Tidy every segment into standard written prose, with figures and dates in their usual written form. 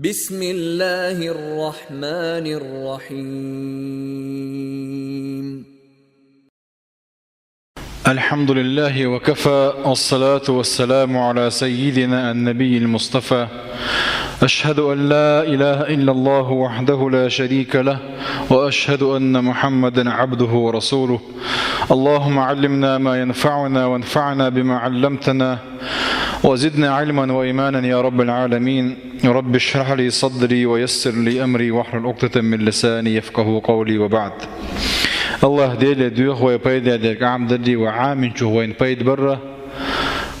بسم الله الرحمن الرحيم. الحمد لله وكفى، والصلاة والسلام على سيدنا النبي المصطفى. أشهد أن لا إله إلا الله وحده لا شريك له، وأشهد أن محمدا عبده ورسوله. اللهم علمنا ما ينفعنا وانفعنا بما علمتنا وزدنا علما وإيمانا يا رب العالمين. رب اشرح لي صدري ويسر لي أمري واحلل عقدة من لساني يفقه قولي. وبعد. الله ديل دوخ ويبيد ديك عام ددي وعامن شو وين بيد برا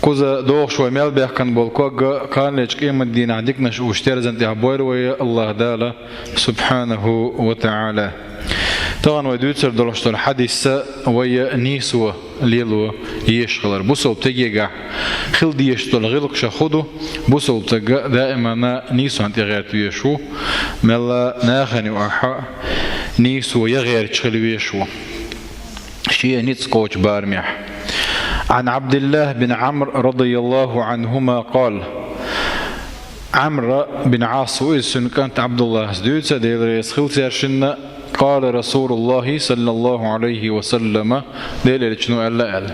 كوزا دوخ شوي ميل بيحكن بالكوغ كان ليش قيمة دين عندك نش واشترزنت عبوير ويا الله دالا سبحانه وتعالى. طبعا ودوتر دلشت الحديث ويا نيسوا ليلو يشغلر بوسو بتجيجا خل دي يشتغل غلق شخوده بوسو بتجا دائما نيسو انت غير تيشو ملا ناخني وأحا نيسو يغير تشغلويشو شيء نيتس قوش بارميح. عن عبد الله بن عمرو رضي الله عنهما قال: عمرو بن عاص وإسن كانت عبد الله سدوتسا ديل ريس خلتيرشن قال رسول الله صلى الله عليه وسلم ديل شنو قال: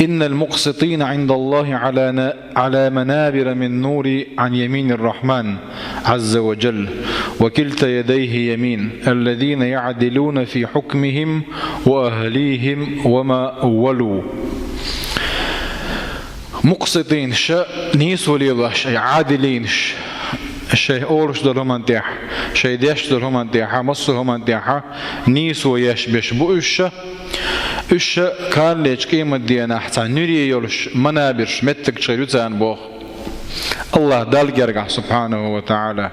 إن المقسطين عند الله على منابر من نور عن يمين الرحمن عز وجل، وكلتا يديه يمين، الذين يعدلون في حكمهم وأهليهم وما أولوا. مقسطين شا نيس وليله شيء عادلين شيء أورش درهم انتيح شيء ديش درهم انتيح مصرهم انتيح نيس ويش بيشبو إيش كان ليش قيمة دينا حتى نري يولش منابرش متك شريطان بوخ الله دال جرجع سبحانه وتعالى.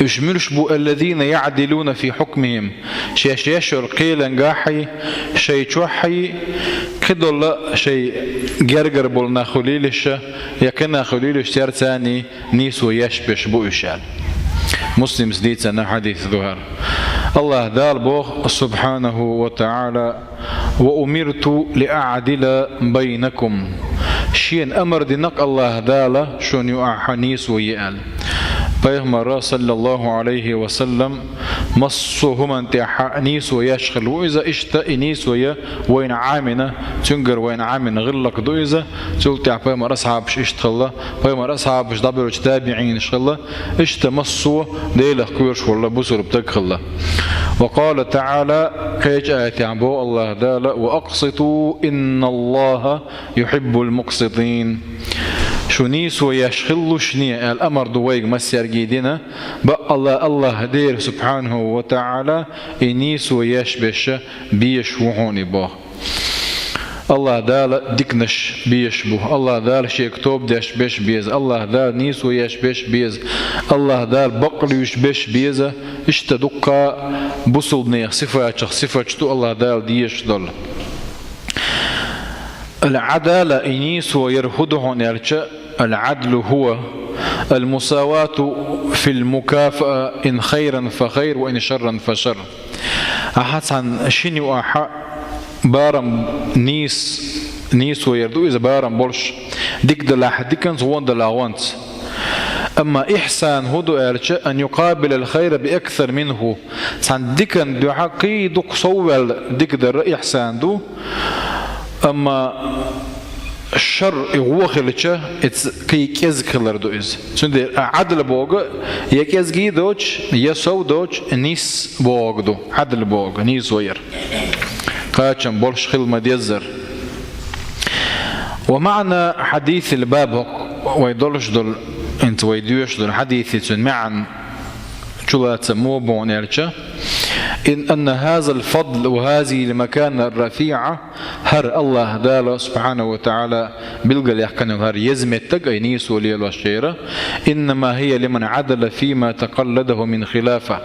إيش ملش بو الذين يعدلون في حكمهم شيء يشعر قيلا قاحي شيء توحي كدول شيء جرجر بولنا خليلش يكنا خليلش تير ثاني نيس ويشبش بو إشال مسلم سديد سنة حديث ظهر. الله دال بوخ سبحانه وتعالى: وأمرت لأعدل بينكم. شين أمر دينك الله دال شون يؤحنيس ويقال. بيغمر صلى الله عليه وسلم مصهم انت نيس ويشغل، وإذا اشتا نيس وين عامنا تنقر وين عامنا غلق دو إذا تقول تعب بيغمر أصحابش اشتغل بيغمر أصحابش دبر وتتابعين اشتغل اشتا مصوا ديلة كويرش والله بسر بتقخل. وقال تعالى كيج آيات عبو الله دال: وأقسطوا إن الله يحب المقسطين. شو نيس ويشخلوا شنية الأمر دويق مسير جيدنا بقى الله دير سبحانه وتعالى نيس ويشبش بيش وحوني باه. الله دال ديكنش بيشبه، الله دال شيكتوب داش بيش بيز، الله دال نيس ويشبش بيز، الله دال بقر يشبش بيز اشتدقا بصلني صفة الله دال ديش دل. العدالة إنيس ويرهده نرجع. العدل هو المساواة في المكافأة، إن خيرا فخير وإن شرا فشر. أحسن شيني وأحا بارم نيس ويردو إذا بارم بولش ديك دلاح ديكنز وان دلاوانت. أما إحسان هدو أرجع أن يقابل الخير بأكثر منه. سان ديكن دو حقي دوك صوّل ديك در إحسان دو. أما الشر يغوخلتشه كي كيزكلر دوز سندير عدل بوغ يكيزغي دوج يسو دوج نيس بوغ دو عدل بوغ نيس وير قاچن بولش خلمه ديزر. ومعنى حديث الباب ويدلش دول انت ويدوش دول حديث معا شلات موبون يرجع أن هذا الفضل وهذه المكانة الرفيعة هر الله دال سبحانه وتعالى بلغل يحكن هر يزمتك أي نيس ولي الوشيرة، إنما هي لمن عدل فيما تقلده من خلافة.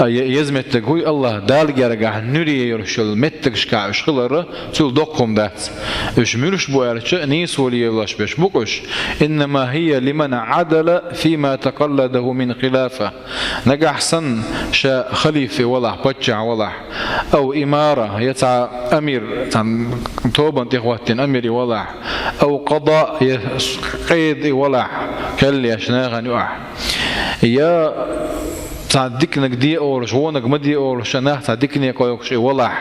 يزمتك هو الله دال جرجع نري يرشل متك شكا شغلره تقول دقهم دات إيش ملش بوارش نيس ولي الوش بش بقش، إنما هي لمن عدل فيما تقلده من خلافة. نجح سن شا خليفة ولا بتشع ولا أو إمارة يتع أمير تن توبا تخواتين أمير ولا أو قضاء قيد ولا كل يشناغن يقع يا تصدقنك دي أولش هونك مدي أولش أنا تصدقني كويك شيء والله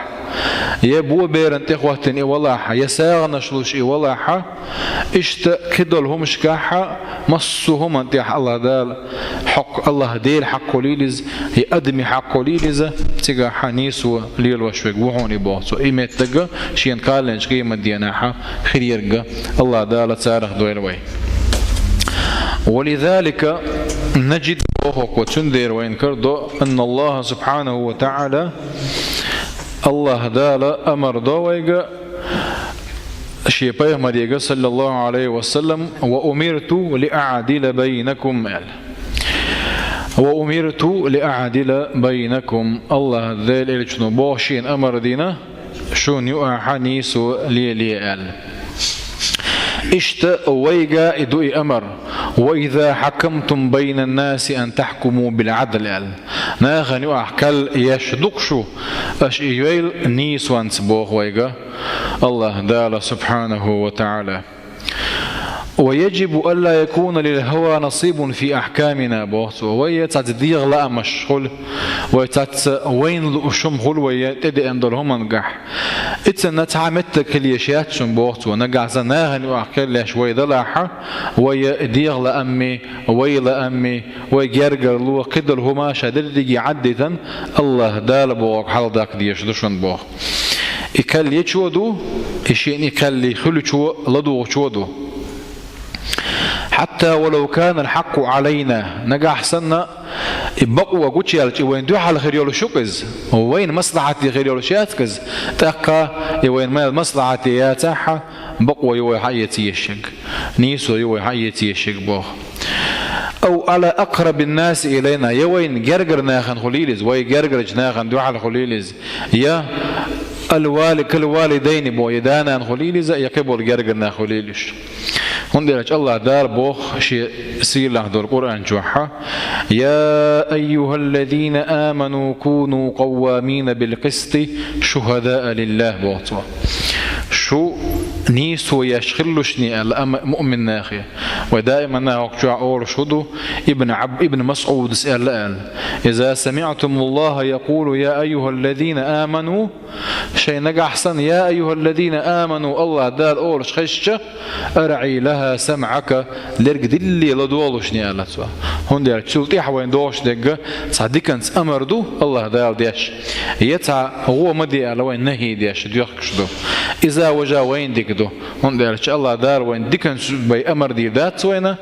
يا بو بيرن تخوتن إيه والله يا ساغنا شلوش إيه والله إشت كدل هم شكاحة مصهم أنت الله دال حق الله ديل حق ليلز يقدمي حق ليلز تيجا حنيسو ليل وشوك وهوني بوصو إيمت تجا شين قالنش قيمة ديناحة خيرجا الله دال تارخ دويلوي ولذلك نجد وتندر وين كردو أن الله سبحانه وتعالى الله دال أمر دويجا شيء مريجا صلى الله عليه وسلم وأمرت لأعدل بينكم وأمرت لأعدل بينكم الله ذل إلشنو بوشين أمر دينا شون يؤحنيسو ليال اشت ويجا إدوي أمر وإذا حكمتم بين الناس أن تحكموا بالعدل ناخن يؤحكل يشدقشو أش إيويل نيس وانسبوه ويجا الله دال سبحانه وتعالى ويجب ألا يكون للهوى نصيب في أحكامنا بوث ويتديغ لا مشغول وين لأشم خل ويتدي أندرهم نجح إتنا تعمت كل يشيات شم بوث ونجح زناهن وأحكي ليش ويدلعها ويديغ لأمي ويلا أمي ويجرجر لو قدر هما شددي عددا الله دال بوق حال ذاك ديش دشون بوق يكل يشودو إشين يكل يخلو لدو شودو حتى ولو كان الحق علينا نجح سنة بقوا قوتشيالش وين دوح على خيريول شوكز وين مصلحتي خيريول شاتكز تقى وين ما مصلحتي يا تاحة بقوا يوي حياتي الشق نيسو يوي حياتي الشق بوخ أو على أقرب الناس إلينا يوين جرجر ناخن خليلز وي جرجر ناخن دوح على خليلز يا كل والدين بو يدانا خليلز يقبل جرجر خليلش هندرج الله دار بوخ شيء سير له دور القرآن جوحة يا أيها الذين آمنوا كونوا قوامين بالقسط شهداء لله بوطوا شو نيسو يشخلشني المؤمن ناخية ودائما ناقشع أول شدو ابن مسعود سأل إذا سمعتم الله يقول يا أيها الذين آمنوا شيء نجح أحسن يا أيها الذين آمنوا الله دال أول خشة أرعي لها سمعك لرجد اللي لدولشني قالت هون تشلتي حوين دوش دقة صدقنس أمر دو الله دال ديش يتع هو مدي على وين نهي ديش ديوخش دو إذا وجا وين دكدو هون الله دار وين دكنس بي أمر دي ذات وينه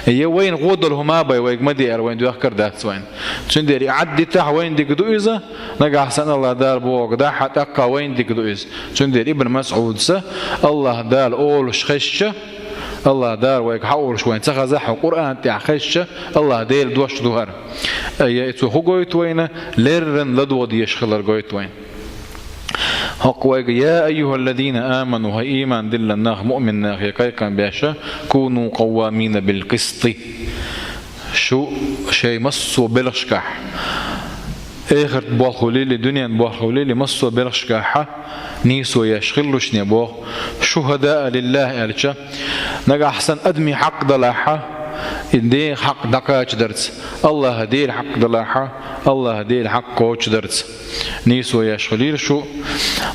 هي وين غودل هما بي وين مدي على وين ديوخكر ذات وين تندري عدي تح وين دكدو إذا نجح أحسن الله دار بوق ده حتى وين دكدو إذا تندري ابن مسعود الله دار أول خشة الله دار ويك حاول شوين تخزح القرآن تاع خشة الله ديل دوش دوهر يتو هو قويت وين لرن لدو ديش خلر قويت وين هقويك يا أيها الذين آمنوا هاي إيمان دل الناخ مؤمن ناخ يكايكا باشا كونوا قوامين بالقسط شو شيء مصو بلشكح آخر بوخوليلي دنيا بوخوليلي مصو بلشكحة نيسو يشغلوش نبوخ شهداء لله ألشا نجا أحسن أدمي حق ضلاحة إندي حق دقاش درس الله هديل حق ضلاحة الله هديل حق كوش درس نيسو يشغليل شو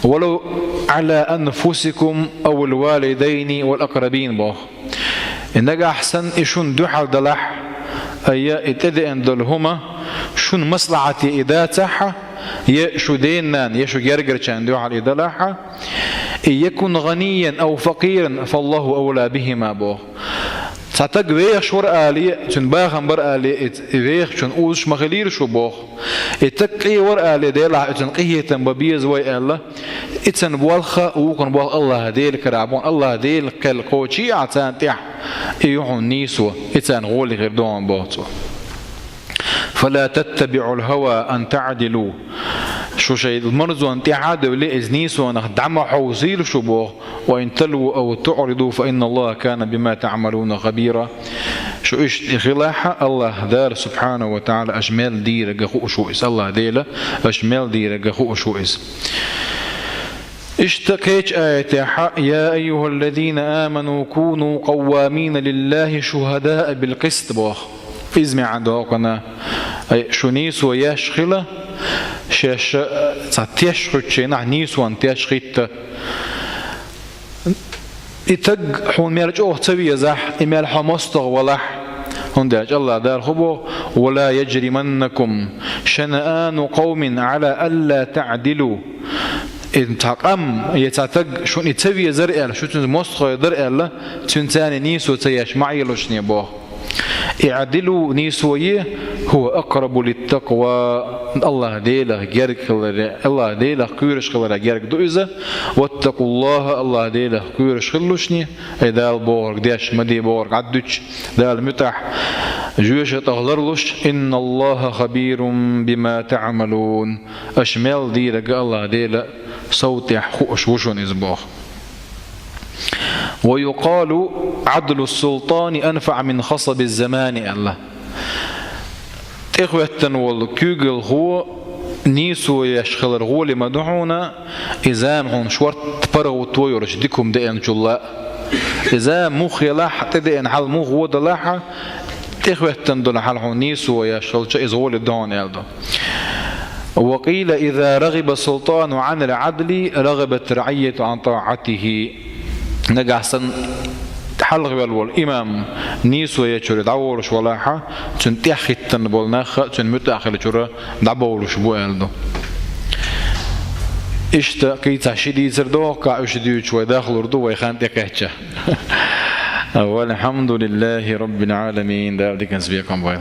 ولو على أنفسكم أو الوالدين والأقربين بوخ نجا أحسن إشون دوحل ضلاح أي اتدي أندلهما شون مصلحتي إذا تاحة يشو دينان يشو جرجر عندو على إدلاحة يكون غنيا أو فقيرا فالله أولى بهما بوه تعتق ويخ ور آلي تنباخن بر آلي ويخ شن أوش مغلير شو بوه اتقي ور آلي ديلا اتنقيه تنببيز وي الله اتن بوالخا وكن بوال الله ديل كرابون الله ديل قل قوشي عتان تيح ايوحون نيسو اتن غولي غير دوان بوتو فلا تتبعوا الهوى أن تعدلوا شو شيء المرزو أن تعادوا لإذنيس ونخدعوا حوزيل شبوه وإن تلوا أو تعرضوا فإن الله كان بما تعملون خبيرا شو إيش خلاحة الله دار سبحانه وتعالى أجمل دير جخو شو إس الله ديله أجمل دير جخو شو إس اشتكيت آية يا أيها الذين آمنوا كونوا قوامين لله شهداء بالقسط بوخ إزمي عنده قنا شو نيس ويشخلة شاش تيشخت شينا نيس وان تيشخت إتق حون ميرج أوه تبي زح إمال حمستغ ولح هنداج الله دار خبو ولا يجرمنكم شنآن قوم على ألا تعدلوا إن تقام يتعتق شو يتبي زرقل شو تمسخ درقل تنتاني نيسو تياش معي لوشني بوه اعدلوا نيسويه هو أقرب للتقوى الله ديله جرك الله ديله كيرش خلره جرك دوزة واتقوا الله ديله كيرش خلوشني إذا البورق داش مدي بورق عدوش ذا المتح جوش تغلرلوش إن الله خبير بما تعملون أشمل ديلك الله ديله صوت خوش وشون إزبوخ ويقال عدل السلطان أنفع من خصب الزمان الله إخوة والكيغل هو نيسو يشخلر هو لما دعونا إذا هون شورت برغو تويرش ديكم دين جلا إذا مخيلاح تدين حال مخ ودلاحة إخوة دول حال هون نيسو يشخلر إذا هو لدعون يلدو وقيل إذا رغب السلطان عن العدل رغبت رعية عن طاعته نجحسن حلق بالول إمام نيسو يشور دعورش ولاحة تنتيحتن بالنخ تنمتأخر شورا دعورش بوالدو إشتا كي تشدي زردو كعش ديوش وداخل ردو ويخان تكهجة والحمد لله رب العالمين. ده دي كان سبيكم بايل.